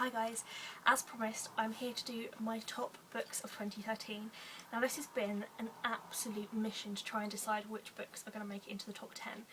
Hi guys, as promised I'm here to do my top books of 2013. Now this has been an absolute mission to try and decide which books are going to make it into the top 10,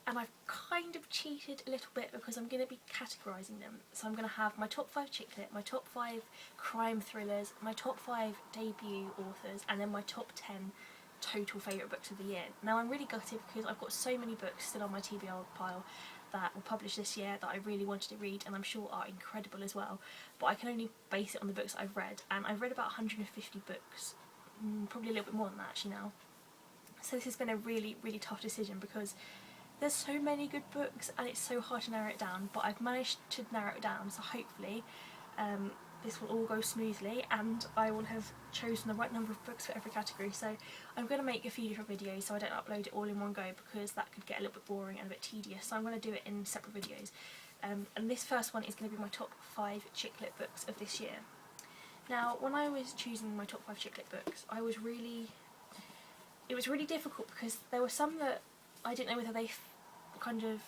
and I've kind of cheated a little bit because I'm going to be categorising them. So I'm going to have my top 5 chick lit, my top 5 crime thrillers, my top 5 debut authors, and then my top 10 total favourite books of the year. Now I'm really gutted because I've got so many books still on my TBR pile that were published this year that I really wanted to read and I'm sure are incredible as well, but I can only base it on the books I've read, and I've read about 150 books, probably a little bit more than that actually now. So this has been a really tough decision because there's so many good books and it's so hard to narrow it down, but I've managed to narrow it down, so hopefully this will all go smoothly and I will have chosen the right number of books for every category. So I'm going to make a few different videos so I don't upload it all in one go because that could get a little bit boring and a bit tedious, so I'm going to do it in separate videos. And this first one is going to be my top 5 chick lit books of this year. Now when I was choosing my top 5 chick lit books, it was really difficult because there were some that I didn't know whether they kind of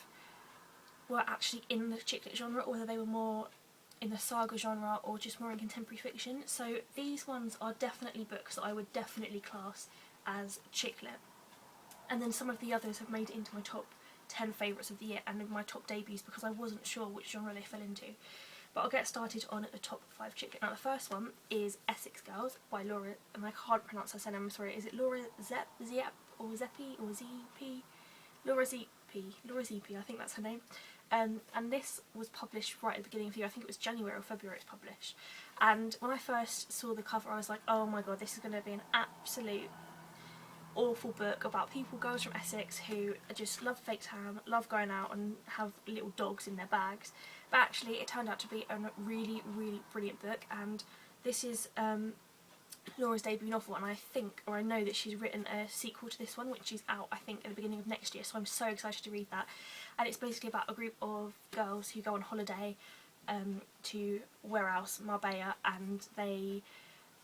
were actually in the chick lit genre or whether they were more in the saga genre or just more in contemporary fiction. So these ones are definitely books that I would definitely class as chick lit. And then some of the others have made it into my top 10 favourites of the year and my top debuts because I wasn't sure which genre they fell into. But I'll get started on the top 5 chick lit. Now the first one is Essex Girls by Laura, and I can't pronounce her surname, I'm sorry. Is it Laura Zepp or Zeppi or ZP? Laura Zepp, I think that's her name. And this was published right at the beginning of the year. I think it was January or February it's published. And when I first saw the cover I was like, oh my god, this is going to be an absolute awful book about girls from Essex who just love fake tan, love going out and have little dogs in their bags. But actually it turned out to be a really brilliant book, and this is Laura's debut novel, and I know that she's written a sequel to this one which is out I think at the beginning of next year, so I'm so excited to read that. And it's basically about a group of girls who go on holiday to where else? Marbella, and they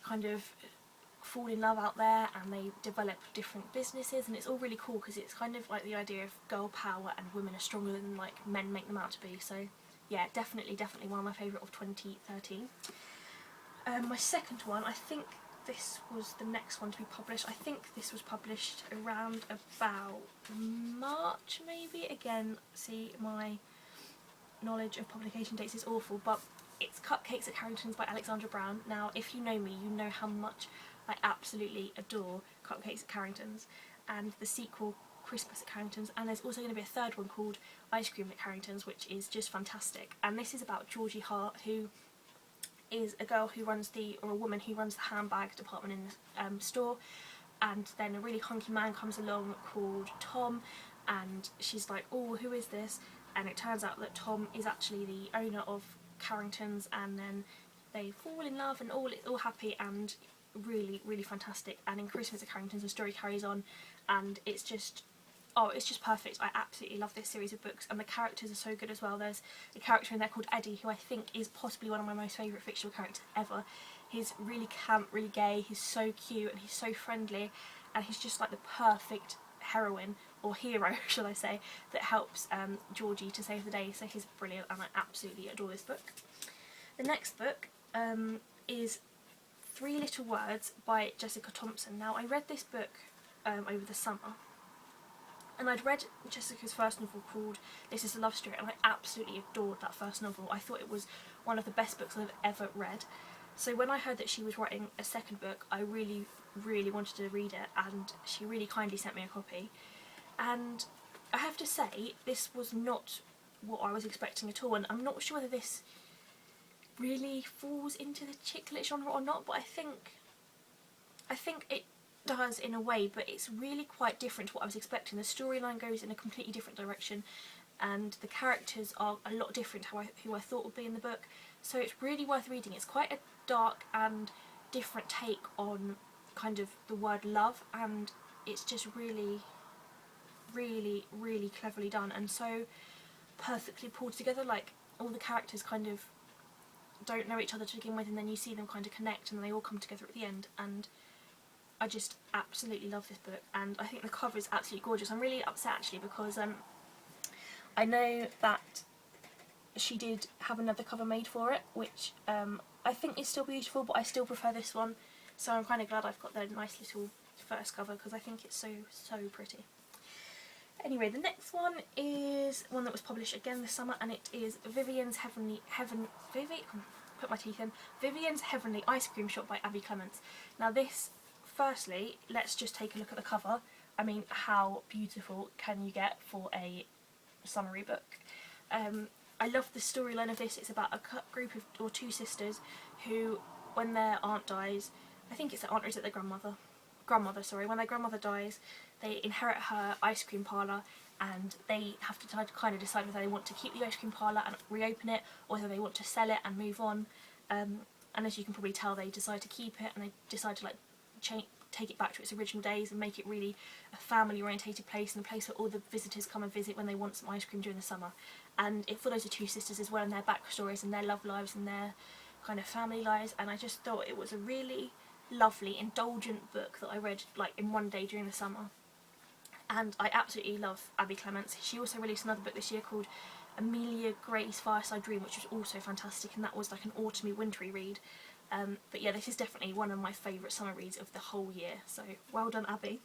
kind of fall in love out there and they develop different businesses, and it's all really cool because it's kind of like the idea of girl power and women are stronger than like men make them out to be. So yeah, definitely one of my favourite of 2013. My second one, I think this was the next one to be published. I think this was published around about March maybe. Again, see, my knowledge of publication dates is awful, but it's Cupcakes Accountants by Alexandra Brown. Now if you know me, you know how much I absolutely adore Cupcakes Accountants and the sequel Christmas Accountants, and there's also going to be a third one called Ice Cream Accountants which is just fantastic. And this is about Georgie Hart, who is a girl who runs a woman who runs the handbag department in the store, and then a really hunky man comes along called Tom, and she's like, oh, who is this? And it turns out that Tom is actually the owner of Carrington's, and then they fall in love and it's all happy and really fantastic. And in Christmas Accountants the story carries on and it's just perfect. I absolutely love this series of books and the characters are so good as well. There's a character in there called Eddie who I think is possibly one of my most favourite fictional characters ever. He's really camp, really gay, he's so cute and he's so friendly, and he's just like the perfect heroine, or hero should I say, that helps Georgie to save the day. So he's brilliant and I absolutely adore this book. The next book is 3 Little Words by Jessica Thompson. Now I read this book over the summer, and I'd read Jessica's first novel called This Is a Love Story, and I absolutely adored that first novel. I thought it was one of the best books I've ever read. So when I heard that she was writing a second book, I really wanted to read it, and she really kindly sent me a copy. And I have to say, this was not what I was expecting at all, and I'm not sure whether this really falls into the chick lit genre or not, but I think it does in a way, but it's really quite different to what I was expecting. The storyline goes in a completely different direction and the characters are a lot different to who I thought would be in the book, so it's really worth reading. It's quite a dark and different take on kind of the word love, and it's just really cleverly done and so perfectly pulled together. Like, all the characters kind of don't know each other to begin with, and then you see them kind of connect and they all come together at the end, and I just absolutely love this book, and I think the cover is absolutely gorgeous. I'm really upset actually because I know that she did have another cover made for it, which I think is still beautiful, but I still prefer this one. So I'm kind of glad I've got the nice little first cover because I think it's so pretty. Anyway, the next one is one that was published again this summer, and it is Vivian's Heavenly Ice Cream Shop by Abby Clements. Now this, firstly, let's just take a look at the cover. I mean, how beautiful can you get for a summery book? I love the storyline of this. It's about a group of, or two sisters who, when their aunt dies, I think it's their aunt or is it their grandmother? Grandmother, sorry. When their grandmother dies, they inherit her ice cream parlour, and they have to kind of decide whether they want to keep the ice cream parlour and reopen it, or whether they want to sell it and move on. And as you can probably tell, they decide to keep it, and they decide to like take it back to its original days and make it really a family orientated place, and a place where all the visitors come and visit when they want some ice cream during the summer. And it follows the two sisters as well, and their backstories and their love lives and their kind of family lives, and I just thought it was a really lovely, indulgent book that I read like in one day during the summer. And I absolutely love Abby Clements. She also released another book this year called Amelia Gray's Fireside Dream, which was also fantastic, and that was like an autumny wintry read. But yeah, this is definitely one of my favourite summer reads of the whole year, so well done, Abby.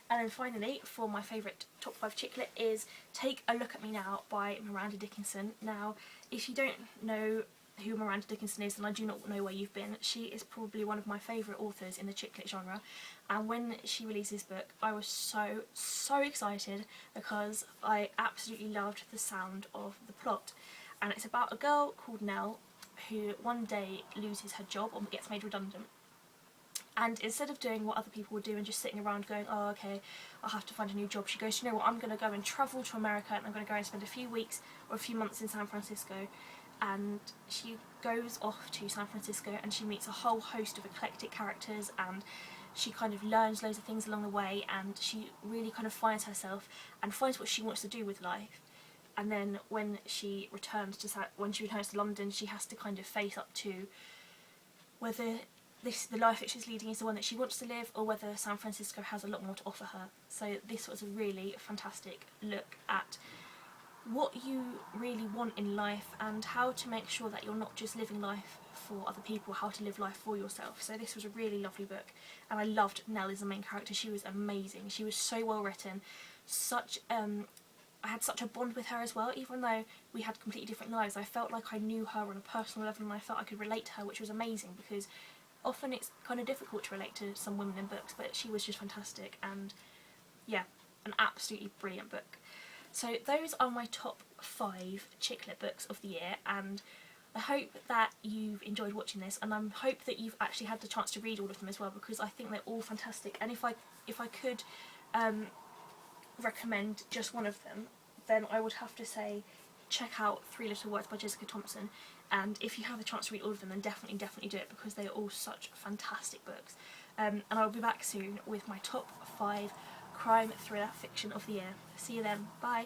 And then finally, for my favourite top 5 chick lit is Take a Look at Me Now by Miranda Dickinson. Now, if you don't know who Miranda Dickinson is, then I do not know where you've been. She is probably one of my favourite authors in the chick lit genre, and when she released this book I was so excited because I absolutely loved the sound of the plot. And it's about a girl called Nell who one day loses her job or gets made redundant, and instead of doing what other people would do and just sitting around going, oh okay, I'll have to find a new job, she goes, you know what, I'm going to go and travel to America, and I'm going to go and spend a few weeks or a few months in San Francisco. And she goes off to San Francisco and she meets a whole host of eclectic characters, and she kind of learns loads of things along the way, and she really kind of finds herself and finds what she wants to do with life. And then when she returns to London, she has to kind of face up to whether the life that she's leading is the one that she wants to live, or whether San Francisco has a lot more to offer her. So this was a really fantastic look at what you really want in life and how to make sure that you're not just living life for other people, how to live life for yourself. So this was a really lovely book, and I loved Nell as the main character. She was amazing. She was so well written. I had such a bond with her as well, even though we had completely different lives. I felt like I knew her on a personal level, and I felt I could relate to her, which was amazing, because often it's kind of difficult to relate to some women in books, but she was just fantastic. And yeah, an absolutely brilliant book. So those are my top 5 chick lit books of the year, and I hope that you've enjoyed watching this, and I hope that you've actually had the chance to read all of them as well, because I think they're all fantastic. And if I could recommend just one of them, then I would have to say check out Three Little Words by Jessica Thompson, and if you have the chance to read all of them, then definitely do it, because they are all such fantastic books. And I'll be back soon with my top 5 crime thriller fiction of the year. See you then, bye!